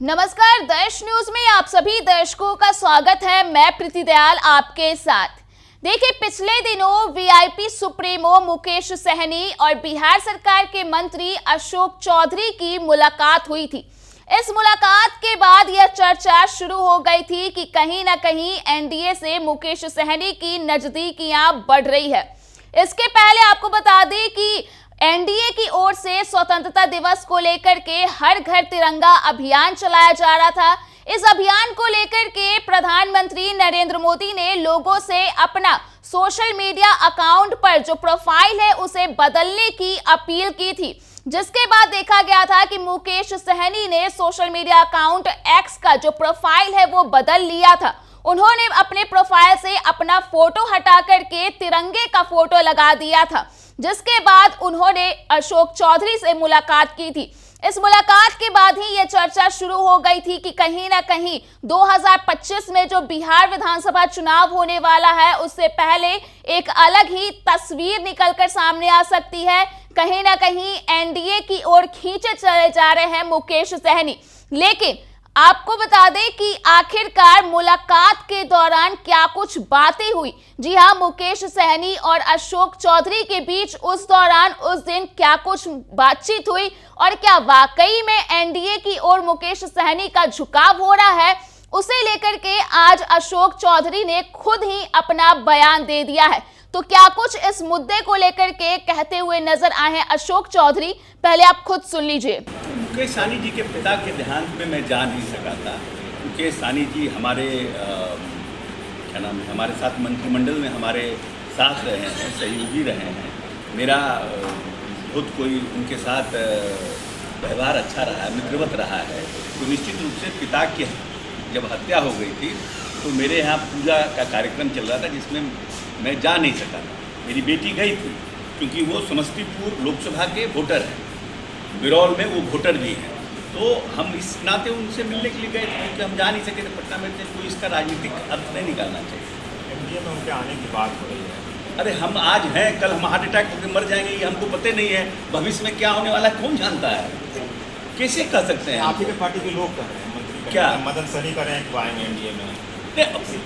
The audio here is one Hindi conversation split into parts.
नमस्कार, देश न्यूज में आप सभी दर्शकों का स्वागत है। मैं प्रीति दयाल आपके साथ। देखिए, पिछले दिनों वीआईपी सुप्रीमो मुकेश सहनी और बिहार सरकार के मंत्री अशोक चौधरी की मुलाकात हुई थी। इस मुलाकात के बाद यह चर्चा शुरू हो गई थी कि कहीं ना कहीं एनडीए से मुकेश सहनी की नजदीकियां बढ़ रही है। इसके पहले आपको बता दें कि एनडीए की ओर से स्वतंत्रता दिवस को लेकर के हर घर तिरंगा अभियान चलाया जा रहा था। इस अभियान को लेकर के प्रधानमंत्री नरेंद्र मोदी ने लोगों से अपना सोशल मीडिया अकाउंट पर जो प्रोफाइल है उसे बदलने की अपील की थी, जिसके बाद देखा गया था कि मुकेश सहनी ने सोशल मीडिया अकाउंट एक्स का जो प्रोफाइल है वो बदल लिया था। उन्होंने अपने प्रोफाइल से अपना फोटो हटा करके तिरंगे का फोटो लगा दिया था, जिसके बाद उन्होंने अशोक चौधरी से मुलाकात की थी। इस मुलाकात के बाद ही यह चर्चा शुरू हो गई थी कि कहीं ना कहीं 2025 में जो बिहार विधानसभा चुनाव होने वाला है उससे पहले एक अलग ही तस्वीर निकलकर सामने आ सकती है। कहीं ना कहीं एनडीए की ओर खींचे चले जा रहे हैं मुकेश सहनी। लेकिन आपको बता दें कि आखिरकार मुलाकात के दौरान क्या कुछ बातें हुई। जी हां, मुकेश सहनी और अशोक चौधरी के बीच उस दौरान उस दिन क्या कुछ बातचीत हुई और क्या वाकई में एनडीए की ओर मुकेश सहनी का झुकाव हो रहा है, उसे लेकर के आज अशोक चौधरी ने खुद ही अपना बयान दे दिया है। तो क्या कुछ इस मुद्दे को लेकर के कहते हुए नजर आए हैं अशोक चौधरी, पहले आप खुद सुन लीजिए। मुकेश सहनी जी के पिता के देहांत में मैं जा नहीं सका था। मुकेश सहनी जी हमारे क्या नाम है, हमारे साथ मंत्रिमंडल में हमारे साथ रहे हैं, सहयोगी रहे हैं। मेरा बहुत कोई उनके साथ व्यवहार अच्छा रहा है, मित्रवत रहा है। तो निश्चित रूप से पिता की जब हत्या हो गई थी तो मेरे यहाँ पूजा का कार्यक्रम चल रहा था जिसमें मैं जा नहीं सका था। मेरी बेटी गई थी क्योंकि वो समस्तीपुर लोकसभा के वोटर हैं, बिरौल में वो वोटर भी हैं। तो हम इस नाते उनसे मिलने के लिए गए थे क्योंकि हम जा नहीं सके थे पटना में थे। कोई इसका राजनीतिक अर्थ नहीं निकालना चाहिए। एनडीए में उनके आने की बात हो रही है। अरे हम आज हैं, कल हम हार्ट अटैक होकर मर जाएंगे, ये हमको पता नहीं है। भविष्य में क्या होने वाला है कौन जानता है, कैसे कह सकते हैं। आप ही के पार्टी के लोग कर रहे हैं, मंत्री क्या मदन सहनी कर रहे हैं कि आएंगे एनडीए में।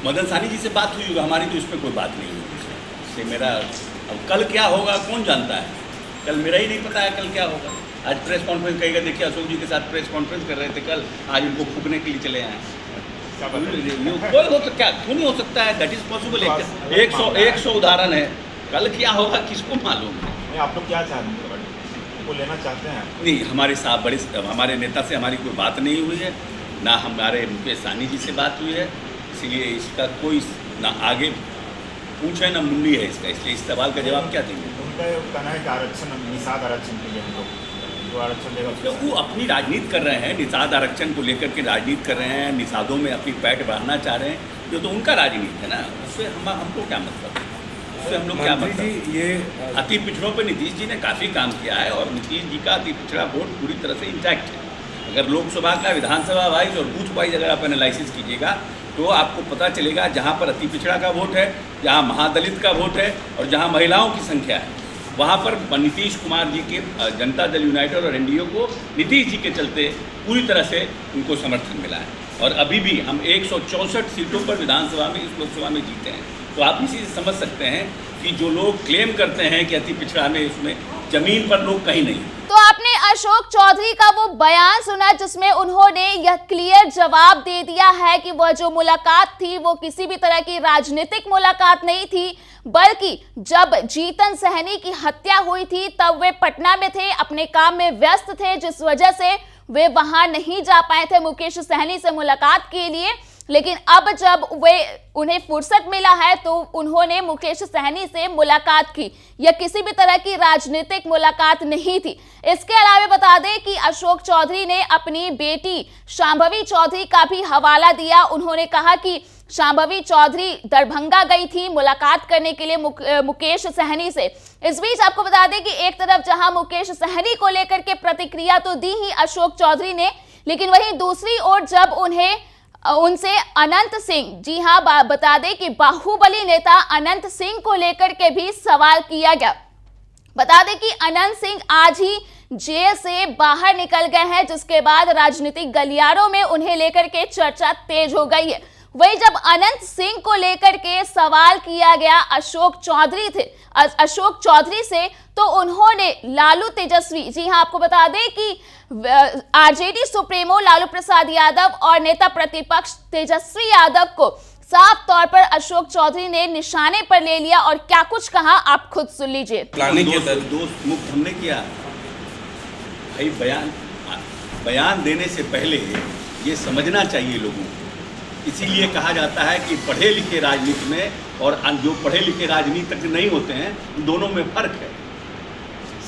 मदन सहनी जी से बात हुई होगी, हमारी तो इस पर कोई बात नहीं हुई इससे। मेरा अब कल क्या होगा कौन जानता है, कल मेरा ही नहीं पता है कल क्या होगा। आज प्रेस कॉन्फ्रेंस कहेगा, देखिए अशोक जी के साथ प्रेस कॉन्फ्रेंस कर रहे थे कल, आज उनको फूकने के लिए चले आए। कोई हो तो क्या क्यों नहीं हो सकता है, दैट इज पॉसिबल। 100 उदाहरण है, कल क्या होगा किसको मालूम है। आप लोग क्या चाहते हैं, को लेना चाहते हैं? नहीं, हमारे साथ हमारे नेता से हमारी कोई बात नहीं हुई है, ना हमारे मुकेश सहनी जी से बात हुई है। इसलिए इसका कोई ना आगे पूछे ना मुंडी है इसका, इसलिए इस सवाल का जवाब क्या देंगे। उनका कहना है कि आरक्षण, निषाद आरक्षण के लिए हम लोग जो आरक्षण देगा तो वो अपनी राजनीति कर रहे हैं, निषाद आरक्षण को लेकर के राजनीति कर रहे हैं, निषादों में अपनी पैठ बढ़ाना चाह रहे हैं। जो तो उनका राजनीति है ना, उससे हमको क्या मतलब है, उससे हम लोग क्या मतलब। ये अति पिछड़ों पर नीतीश जी ने काफ़ी काम किया है और नीतीश जी का अति पिछड़ा वोट पूरी तरह से इंटैक्ट है। अगर लोकसभा का विधानसभा वाइज और बूथ वाइज अगर आप एनालिसिस कीजिएगा तो आपको पता चलेगा जहाँ पर अति पिछड़ा का वोट है, जहाँ महादलित का वोट है और जहाँ महिलाओं की संख्या है, वहाँ पर नीतीश कुमार जी के जनता दल यूनाइटेड और एनडीए को नीतीश जी के चलते पूरी तरह से उनको समर्थन मिला है। और अभी भी हम 164 सीटों पर विधानसभा में इस लोकसभा में जीते हैं। तो आप इसी से समझ सकते हैं कि जो लोग क्लेम करते हैं कि अति पिछड़ा में, उसमें जमीन पर लोग कहीं नहीं। तो आपने अशोक चौधरी का वो बयान सुना जिसमें उन्होंने यह क्लियर जवाब दे दिया है कि वह जो मुलाकात थी वो किसी भी तरह की राजनीतिक मुलाकात नहीं थी, बल्कि जब जीतन सहनी की हत्या हुई थी तब वे पटना में थे, अपने काम में व्यस्त थे, जिस वजह से वे वहां नहीं जा पाए थे मुकेश सहनी से मुलाकात के लिए। लेकिन अब जब उन्हें फुर्सत मिला है तो उन्होंने मुकेश सहनी से मुलाकात की। यह किसी भी तरह की राजनीतिक मुलाकात नहीं थी। इसके अलावा बता दें कि अशोक चौधरी ने अपनी बेटी शांभवी चौधरी का भी हवाला दिया। उन्होंने कहा कि शांभवी चौधरी दरभंगा गई थी मुलाकात करने के लिए मुकेश सहनी से। इस बीच आपको बता दें कि एक तरफ जहां मुकेश सहनी को लेकर के प्रतिक्रिया तो दी ही अशोक चौधरी ने, लेकिन वहीं दूसरी ओर जब उनसे अनंत सिंह, जी हां, बता दें कि बाहुबली नेता अनंत सिंह को लेकर के भी सवाल किया गया। बता दें कि अनंत सिंह आज ही जेल से बाहर निकल गए हैं, जिसके बाद राजनीतिक गलियारों में उन्हें लेकर के चर्चा तेज हो गई है। वहीं जब अनंत सिंह को लेकर के सवाल किया गया अशोक चौधरी से, तो उन्होंने लालू तेजस्वी, जी हां, आपको बता दें कि आरजेडी सुप्रीमो लालू प्रसाद यादव और नेता प्रतिपक्ष तेजस्वी यादव को साफ तौर पर अशोक चौधरी ने निशाने पर ले लिया। और क्या कुछ कहा, आप खुद सुन लीजिए। प्लानिंग के तहत दोस्त मुक्त हमने किया भाई। बयान देने से पहले ये समझना चाहिए लोगों को। इसीलिए कहा जाता है कि पढ़े लिखे राजनीति में और जो पढ़े लिखे राजनीतिज्ञ नहीं होते हैं, दोनों में फर्क है।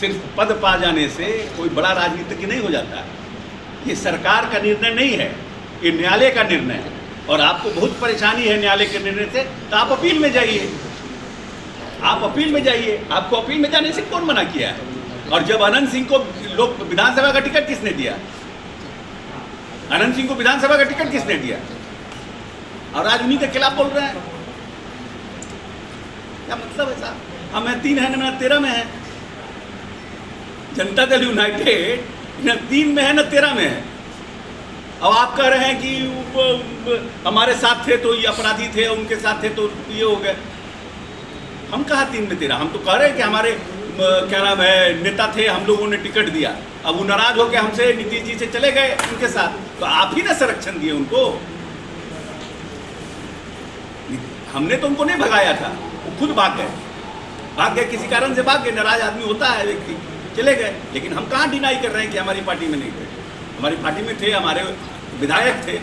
सिर्फ पद पा जाने से कोई बड़ा राजनीतिज्ञ नहीं हो जाता है। ये सरकार का निर्णय नहीं है, ये न्यायालय का निर्णय है। और आपको बहुत परेशानी है न्यायालय के निर्णय से, तो आप अपील में जाइए। आप अपील में जाइए, आपको अपील में जाने से कौन मना किया है? और जब अनंत सिंह को लोग विधानसभा का टिकट किसने दिया? अनंत सिंह को विधानसभा का टिकट किसने दिया? और आज उन्हीं के खिलाफ बोल रहे हैं। क्या मतलब है साहब? हमें 3 है ना 13 में है। जनता दल यूनाइटेड न 3 में है न 13 में है। अब आप कह रहे हैं कि हमारे साथ थे तो ये अपराधी थे, उनके साथ थे तो ये हो गए। हम कहा 3 में 13, हम तो कह रहे हैं कि हमारे क्या नाम है नेता थे, हम लोगों ने टिकट दिया। अब वो नाराज होकर हमसे नीतीश जी से चले गए उनके साथ, तो आप ही ना संरक्षण दिए उनको। हमने तो उनको नहीं भगाया था, वो खुद भाग गए, किसी कारण से भाग गए। नाराज आदमी होता है व्यक्ति, चले गए। लेकिन हम कहाँ डिनाई कर रहे हैं कि हमारी पार्टी में नहीं थे? हमारी पार्टी में थे, हमारे विधायक थे,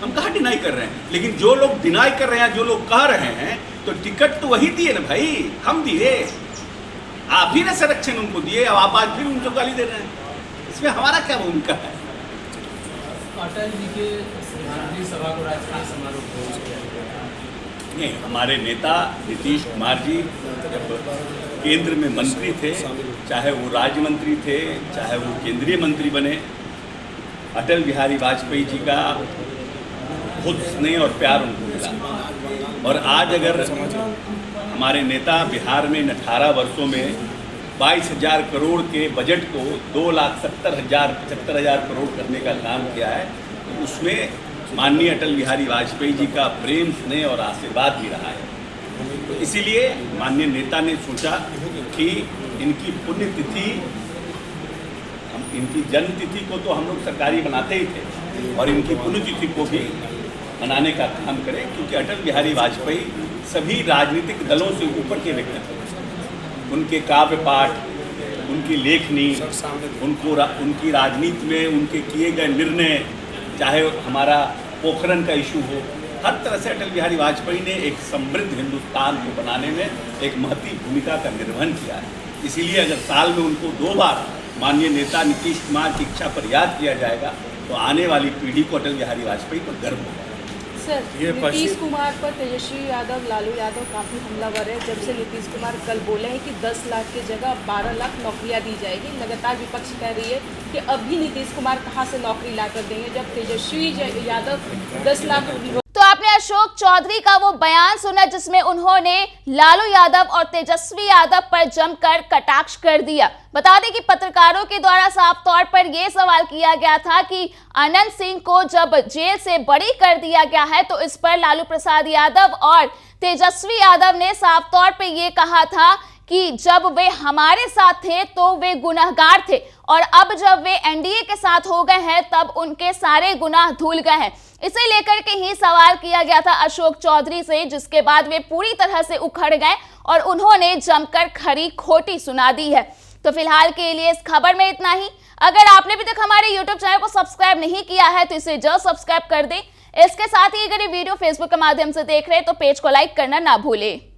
हम कहाँ डिनाई कर रहे हैं? लेकिन जो लोग डिनाई कर रहे हैं, जो लोग कह रहे हैं, तो टिकट तो वही दिए ना भाई, हम दिए। आप ही ने संरक्षण उनको दिए, अब आप आज फिर उनको गाली दे रहे हैं। इसमें हमारा क्या भूमिका है? अटल जी के श्रद्धांजलि सभा को राजकीय समारोह नहीं, हमारे नेता नीतीश कुमार जी जब केंद्र में मंत्री थे, चाहे वो राज्य मंत्री थे, चाहे वो केंद्रीय मंत्री बने, अटल बिहारी वाजपेयी जी का बहुत स्नेह और प्यार उनको मिला। और आज अगर हमारे नेता बिहार में 18 वर्षों में 22,000 करोड़ के बजट को 2,70,000 करोड़ करने का काम किया है, तो उसमें माननीय अटल बिहारी वाजपेयी जी का प्रेम, स्नेह और आशीर्वाद भी रहा है। तो इसीलिए माननीय नेता ने सोचा कि इनकी पुण्यतिथि, इनकी जन्म तिथि को तो हम लोग सरकारी बनाते ही थे, और इनकी पुण्यतिथि को भी मनाने का काम करें, क्योंकि अटल बिहारी वाजपेयी सभी राजनीतिक दलों से ऊपर के व्यक्ति थे। उनके काव्य पाठ, उनकी लेखनी, उनकी राजनीति में उनके किए गए निर्णय, चाहे हमारा पोखरण का इशू हो, हर तरह से अटल बिहारी वाजपेयी ने एक समृद्ध हिंदुस्तान को बनाने में एक महती भूमिका का निर्वहन किया है। इसीलिए अगर साल में उनको 2 बार माननीय नेता नीतीश कुमार की इच्छा पर याद किया जाएगा, तो आने वाली पीढ़ी को अटल बिहारी वाजपेयी पर गर्व होगा। सर, नीतीश कुमार पर तेजस्वी यादव, लालू यादव काफ़ी हमलावर है। जब से नीतीश कुमार कल बोले हैं कि 10 लाख की जगह 12 लाख नौकरियां दी जाएगी, लगातार विपक्ष कह रही है कि अभी नीतीश कुमार कहां से नौकरी लाकर देंगे, जब तेजस्वी यादव 10 लाख। तो आपने अशोक चौधरी का वो बयान सुना जिसमें उन्होंने लालू यादव और तेजस्वी यादव पर जमकर कटाक्ष कर दिया। बता दें कि पत्रकारों के द्वारा साफ तौर पर यह सवाल किया गया था कि अनंत सिंह को जब जेल से बरी कर दिया गया है, तो इस पर लालू प्रसाद यादव और तेजस्वी यादव ने साफ तौर पर यह कहा था कि जब वे हमारे साथ थे तो वे गुनहगार थे, और अब जब वे एनडीए के साथ हो गए हैं तब उनके सारे गुनाह धुल गए हैं। इसे लेकर के ही सवाल किया गया था अशोक चौधरी से, जिसके बाद वे पूरी तरह से उखड़ गए और उन्होंने जमकर खरी खोटी सुना दी है। तो फिलहाल के लिए इस खबर में इतना ही। अगर आपने अभी तक हमारे YouTube चैनल को सब्सक्राइब नहीं किया है तो इसे जल्द सब्सक्राइब कर दें। इसके साथ ही अगर ये वीडियो फेसबुक के माध्यम से देख रहे हैं तो पेज को लाइक करना ना भूलें।